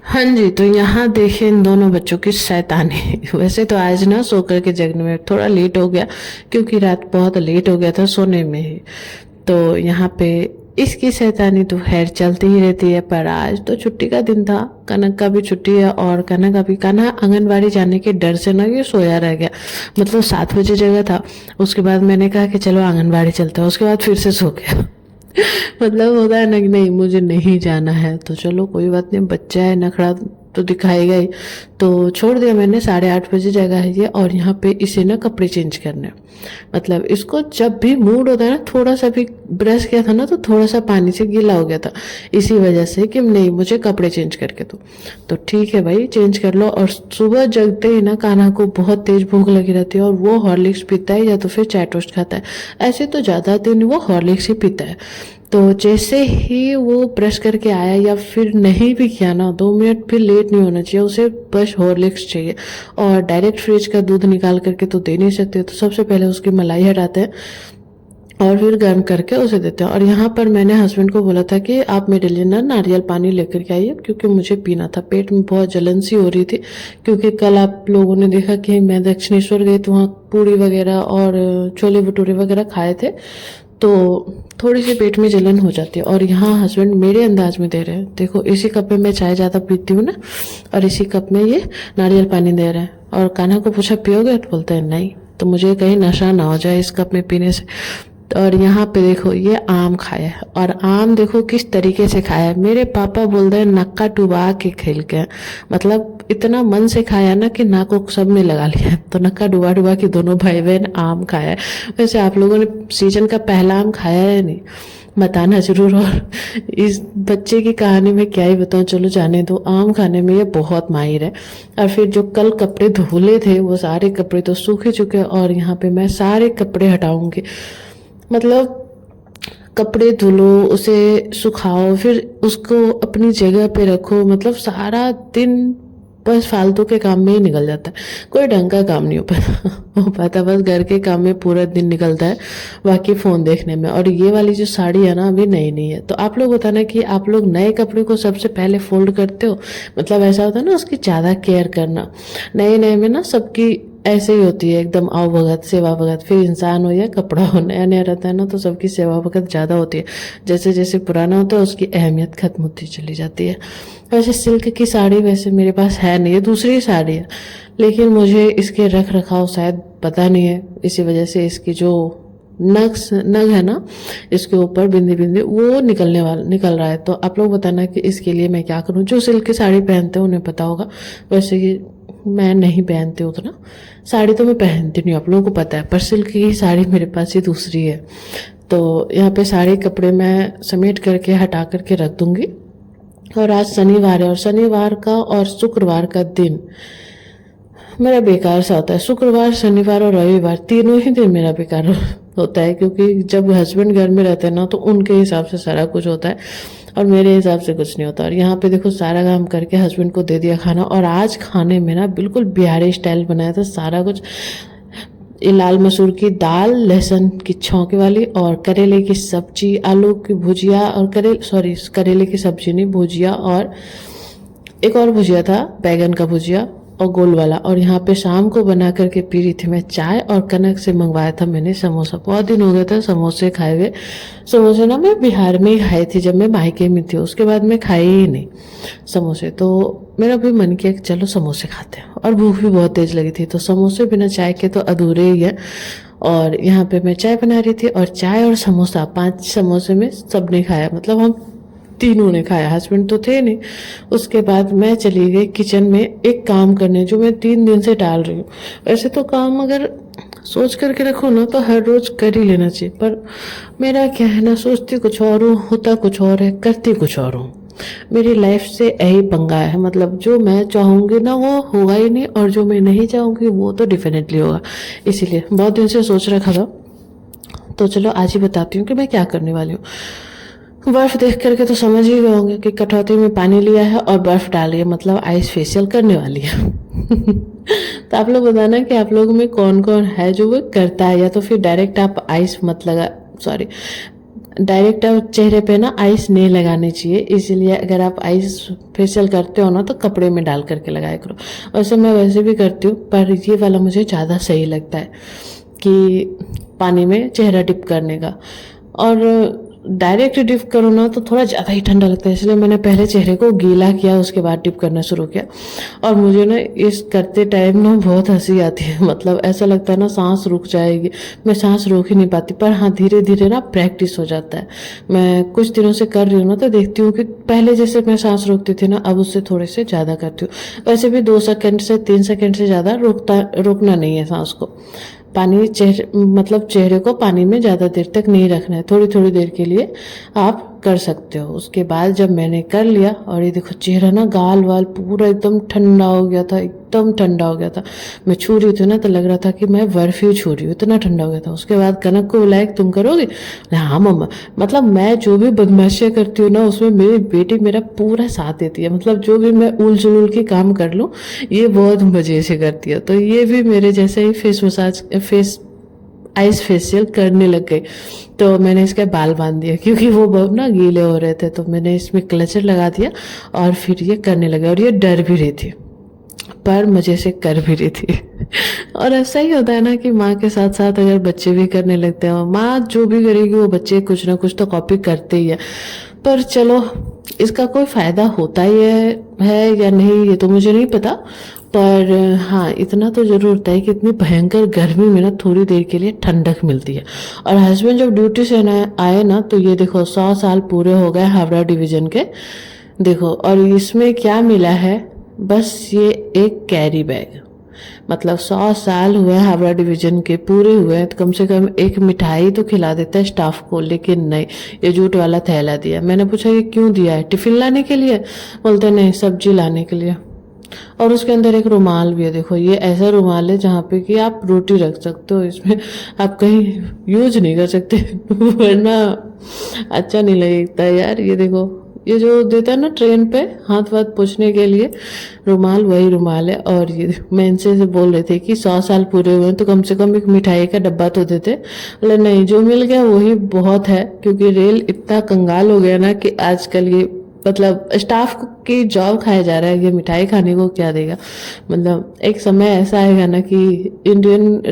हाँ जी, तो यहाँ देखिए इन दोनों बच्चों की शैतानी। वैसे तो आज ना सो कर के जगने में थोड़ा लेट हो गया, क्योंकि रात बहुत लेट हो गया था सोने में ही। तो यहाँ पे इसकी शैतानी तो खैर चलती ही रहती है, पर आज तो छुट्टी का दिन था, कनक का भी छुट्टी है और कनक का भी। कान्हा आंगनबाड़ी जाने के डर से ना ये सोया रह गया, मतलब 7 बजे जगह था। उसके बाद मैंने कहा कि चलो आंगनबाड़ी चलते हैं, उसके बाद फिर से सो गया। मतलब होता है ना कि नहीं मुझे नहीं जाना है, तो चलो कोई बात नहीं, बच्चा है नखड़ा तो दिखाएगा ही। तो छोड़ दिया मैंने, 8:30 बजे जगह है ये। और यहाँ पे इसे ना कपड़े चेंज करने, मतलब इसको जब भी मूड होता है ना, थोड़ा सा भी ब्रश किया था ना तो थोड़ा सा पानी से गीला हो गया था, इसी वजह से कि नहीं मुझे कपड़े चेंज करके दो। तो ठीक है भाई चेंज कर लो। और सुबह जगते ही ना कान्हा को बहुत तेज भूख लगी रहती है, और वो हॉर्लिक्स पीता है या तो फिर चाय टोस्ट खाता है। ऐसे तो ज़्यादा दिन वो हॉर्लिक्स ही पीता है। तो जैसे ही वो ब्रश करके आया या फिर नहीं भी किया ना, 2 मिनट फिर लेट नहीं होना चाहिए उसे, बस हॉर्लिक्स चाहिए। और डायरेक्ट फ्रिज का दूध निकाल करके तो दे नहीं सकते, तो सबसे पहले उसकी मलाई हटाते हैं और फिर गर्म करके उसे देते हैं। और यहाँ पर मैंने हस्बैंड को बोला था कि आप मेरे लिए ना नारियल पानी लेकर के आइए, क्योंकि मुझे पीना था, पेट में बहुत जलन सी हो रही थी। क्योंकि कल आप लोगों ने देखा कि मैं दक्षिणेश्वर गई तो वहाँ पूड़ी वगैरह और छोले भटूरे वगैरह खाए थे, तो थोड़ी सी पेट में जलन हो जाती है। और यहाँ हस्बैंड मेरे अंदाज में दे रहे हैं, देखो इसी कप में मैं चाय ज़्यादा पीती हूँ ना, और इसी कप में ये नारियल पानी दे रहे हैं। और कान्हा को पूछा पियोगे, तो बोलते हैं नहीं, तो मुझे कहीं नशा ना हो जाए इस कप में पीने से। और यहाँ पे देखो ये आम खाया है, और आम देखो किस तरीके से खाया है। मेरे पापा बोलते हैं नक्का डुबा के खेल के, मतलब इतना मन से खाया ना कि नाक को सब में लगा लिया। तो नक्का डुबा डुबा के दोनों भाई बहन आम खाया है। वैसे आप लोगों ने सीजन का पहला आम खाया है नहीं, बताना जरूर। और इस बच्चे की कहानी में क्या ही बताऊं, चलो जाने दो, आम खाने में ये बहुत माहिर है। और फिर जो कल कपड़े धुले थे वो सारे कपड़े तो सूख ही चुके, और यहाँ पे मैं सारे कपड़े हटाऊंगी। मतलब कपड़े धुलो, उसे सुखाओ, फिर उसको अपनी जगह पे रखो, मतलब सारा दिन बस फालतू के काम में ही निकल जाता है। कोई ढंग का काम नहीं हो पाता, बस घर के काम में पूरा दिन निकलता है, बाकी फ़ोन देखने में। और ये वाली जो साड़ी है ना अभी नई नहीं है, तो आप लोग बताना कि आप लोग नए कपड़े को सबसे पहले फोल्ड करते हो, मतलब ऐसा होता है ना उसकी ज़्यादा केयर करना। नए नए में ना सबकी ऐसे ही होती है, एकदम आओ भगत सेवा भगत, फिर इंसान हो या कपड़ा हो, नया नया रहता है ना तो सबकी सेवा भगत ज़्यादा होती है। जैसे जैसे पुराना होता है उसकी अहमियत खत्म होती चली जाती है। वैसे सिल्क की साड़ी वैसे मेरे पास है नहीं, है दूसरी साड़ी है, लेकिन मुझे इसके रख रखाव शायद पता नहीं है, इसी वजह से इसकी जो नग है ना, इसके ऊपर बिंदी बिंदी वो निकल रहा है। तो आप लोग बताना कि इसके लिए मैं क्या करूं। जो सिल्क की साड़ी पहनते हैं उन्हें पता होगा, वैसे कि मैं नहीं पहनती उतना, साड़ी तो मैं पहनती नहीं, आप लोगों को पता है, पर सिल्क की साड़ी मेरे पास ही दूसरी है। तो यहाँ पे सारे कपड़े मैं समेट करके हटा करके रख दूंगी। और आज शनिवार है, और शनिवार का और शुक्रवार का दिन मेरा बेकार सा होता है। शुक्रवार, शनिवार और रविवार तीनों ही दिन मेरा बेकार होता है, क्योंकि जब हस्बैंड घर में रहते हैं ना तो उनके हिसाब से सारा कुछ होता है, और मेरे हिसाब से कुछ नहीं होता। और यहाँ पे देखो सारा काम करके हस्बैंड को दे दिया खाना, और आज खाने में ना बिल्कुल बिहारी स्टाइल बनाया था सारा कुछ। ये लाल मसूर की दाल, लहसुन की छौंके वाली, और करेले की सब्जी, आलू की भुजिया, और करेले की सब्जी नहीं भुजिया, और एक और भुजिया था बैगन का भुजिया और गोल वाला। और यहाँ पे शाम को बना करके पी रही थी मैं चाय, और कनक से मंगवाया था मैंने समोसा, बहुत दिन हो गए थे समोसे खाए हुए। समोसे ना मैं बिहार में ही खाई थी जब मैं मायके में थी, उसके बाद मैं खाई ही नहीं समोसे। तो मेरा भी मन किया कि चलो समोसे खाते हैं, और भूख भी बहुत तेज लगी थी, तो समोसे बिना चाय के तो अधूरे ही है। और यहाँ पे मैं चाय बना रही थी, और चाय और समोसा 5 समोसे में सबने खाया, मतलब हम तीनों ने खाया, हस्बैंड तो थे नहीं। उसके बाद मैं चली गई किचन में एक काम करने, जो मैं 3 दिन से डाल रही हूँ। वैसे तो काम अगर सोच करके रखो ना तो हर रोज कर ही लेना चाहिए, पर मेरा क्या है ना, सोचती कुछ और हूँ, होता कुछ और है, करती कुछ और हूँ। मेरी लाइफ से यही पंगा है, मतलब जो मैं चाहूँगी ना वो होगा ही नहीं, और जो मैं नहीं चाहूँगी वो तो डेफिनेटली होगा। इसीलिए बहुत दिन से सोच रखा था, तो चलो आज ही बताती हूँ कि मैं क्या करने वाली हूँ। बर्फ देख करके तो समझ ही गए होंगे कि कटौती में पानी लिया है और बर्फ डाल रही है, मतलब आइस फेशियल करने वाली है। तो आप लोग बताना कि आप लोगों में कौन कौन है जो वो करता है, या तो फिर डायरेक्ट आप आइस मत लगा, सॉरी, डायरेक्ट चेहरे पे ना आइस नहीं लगानी चाहिए, इसीलिए अगर आप आइस फेशियल करते हो ना तो कपड़े में डाल करके लगाया करो। वैसे मैं वैसे भी करती हूँ, पर ये वाला मुझे ज़्यादा सही लगता है कि पानी में चेहरा डिप करने का। और डायरेक्ट डिप करो ना तो थोड़ा ज़्यादा ही ठंडा लगता है, इसलिए मैंने पहले चेहरे को गीला किया, उसके बाद डिप करना शुरू किया। और मुझे ना इस करते टाइम ना बहुत हंसी आती है, मतलब ऐसा लगता है ना सांस रुक जाएगी, मैं सांस रोक ही नहीं पाती। पर हाँ, धीरे धीरे ना प्रैक्टिस हो जाता है। मैं कुछ दिनों से कर रही हूँ ना तो देखती हूँ कि पहले जैसे मैं सांस रोकती थी ना, अब उससे थोड़े से ज़्यादा करती हूँ। वैसे भी 2 सेकंड से 3 सेकंड से ज़्यादा रोकना नहीं है सांस को। पानी चेहरे को पानी में ज़्यादा देर तक नहीं रखना है, थोड़ी थोड़ी देर के लिए आप कर सकते हो। उसके बाद जब मैंने कर लिया, और ये देखो चेहरा ना गाल वाल पूरा एकदम ठंडा हो गया था, एकदम ठंडा हो गया था। मैं छू रही थी ना तो लग रहा था कि मैं बर्फ ही छू रही हूँ, इतना ठंडा हो गया था। उसके बाद कनक को बुलाया, तुम करोगे? हाँ मम्मा। मतलब मैं जो भी बदमाशियाँ करती हूँ ना उसमें मेरी बेटी मेरा पूरा साथ देती है। मतलब जो भी मैं उल जुलूल के काम कर लूँ ये बहुत मज़े से करती है। तो ये भी मेरे जैसे ही आइस फेशियल करने लग गई। तो मैंने इसके बाल बांध दिया क्योंकि वो बहुत ना गीले हो रहे थे, तो मैंने इसमें क्लचर लगा दिया और फिर ये करने लगे। और ये डर भी रही थी पर मज़े से कर भी रही थी। और ऐसा ही होता है ना कि माँ के साथ साथ अगर बच्चे भी करने लगते हैं, माँ जो भी करेगी वो बच्चे कुछ ना कुछ तो कॉपी करते ही है। पर चलो, इसका कोई फ़ायदा होता ही है या नहीं ये तो मुझे नहीं पता, पर हाँ इतना तो ज़रूर होता है कि इतनी भयंकर गर्मी में ना थोड़ी देर के लिए ठंडक मिलती है। और हस्बैंड जब ड्यूटी से आए ना तो ये देखो 100 साल पूरे हो गए हावड़ा डिवीज़न के, देखो। और इसमें क्या मिला है, बस ये एक कैरी बैग। मतलब 100 साल हुए हावड़ा डिवीजन के पूरे हुए हैं तो कम से कम एक मिठाई तो खिला देता है स्टाफ को, लेकिन नहीं, ये जूट वाला थैला दिया। मैंने पूछा ये क्यों दिया है? टिफिन लाने के लिए? बोलते नहीं, सब्जी लाने के लिए। और उसके अंदर एक रुमाल भी है, देखो ये ऐसा रुमाल है जहाँ पे कि आप रोटी रख सकते हो, इसमें आप कहीं यूज नहीं कर सकते वरना अच्छा नहीं लगता यार। ये देखो, ये जो देता है ना ट्रेन पे हाथ वाथ पोंछने के लिए रुमाल, वही रुमाल है। और ये मैं इनसे से बोल रहे थे कि 100 साल पूरे हुए हैं तो कम से कम एक मिठाई का डब्बा तो देते, बोले नहीं, जो मिल गया वही बहुत है। क्योंकि रेल इतना कंगाल हो गया ना कि आजकल ये मतलब स्टाफ की जॉब खाया जा रहा है, ये मिठाई खाने को क्या देगा। मतलब एक समय ऐसा आएगा ना कि इंडियन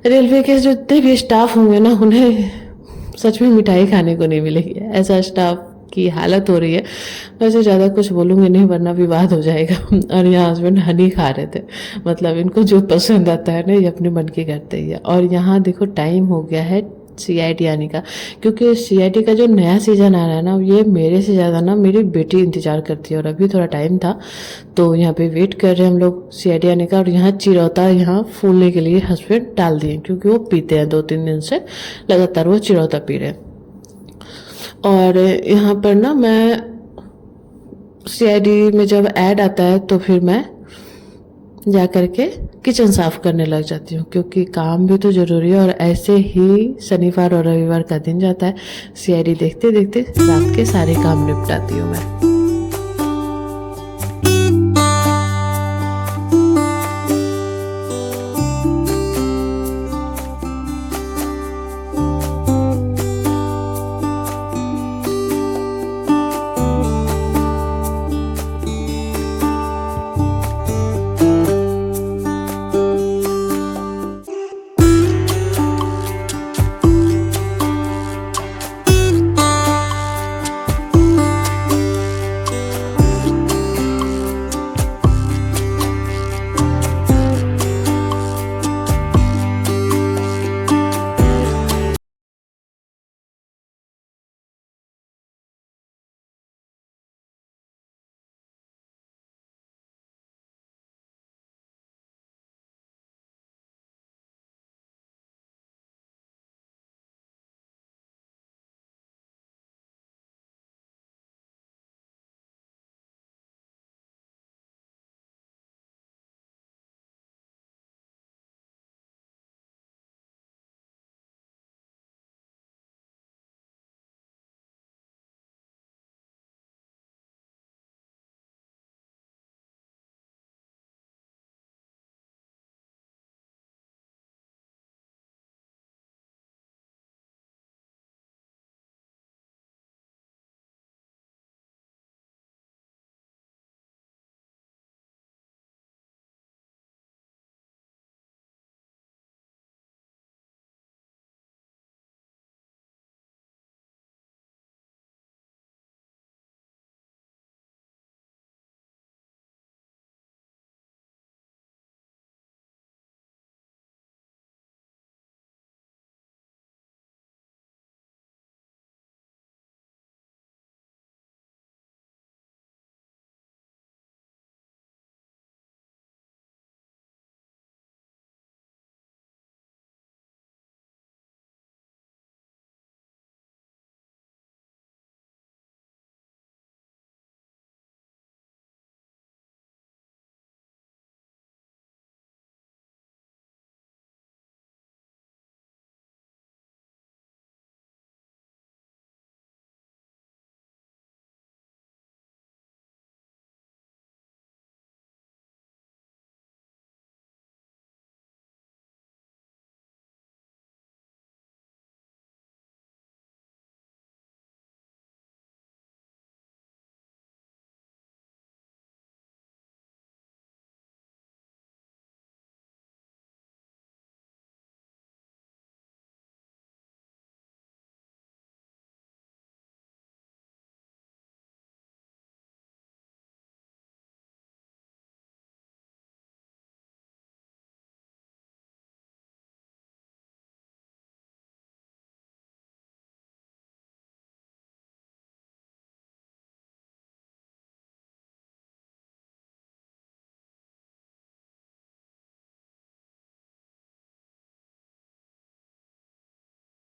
रेलवे के जितने भी स्टाफ होंगे ना उन्हें सच में मिठाई खाने को नहीं मिलेगी, ऐसा स्टाफ की हालत हो रही है। वैसे ज़्यादा कुछ बोलूँगी नहीं वरना विवाद हो जाएगा। और यहाँ हस्बैंड हनी खा रहे थे, मतलब इनको जो पसंद आता है ना ये अपने मन की करते ही है। और यहाँ देखो टाइम हो गया है CID आने का, क्योंकि CID का जो नया सीज़न आ रहा है ना ये मेरे से ज़्यादा ना मेरी बेटी इंतज़ार करती है। और अभी थोड़ा टाइम था तो यहाँ पे वेट कर रहे हैं हम लोग CID आने का। और यहाँ चिरौता यहाँ फूलने के लिए हस्बैंड डाल दिए, क्योंकि वो पीते हैं 2-3 दिन से लगातार वो चिरौता पी रहे हैं। और यहाँ पर ना मैं CID में जब ऐड आता है तो फिर मैं जा कर के किचन साफ करने लग जाती हूँ, क्योंकि काम भी तो ज़रूरी है। और ऐसे ही शनिवार और रविवार का दिन जाता है, CID देखते देखते रात के सारे काम निपटाती हूँ मैं।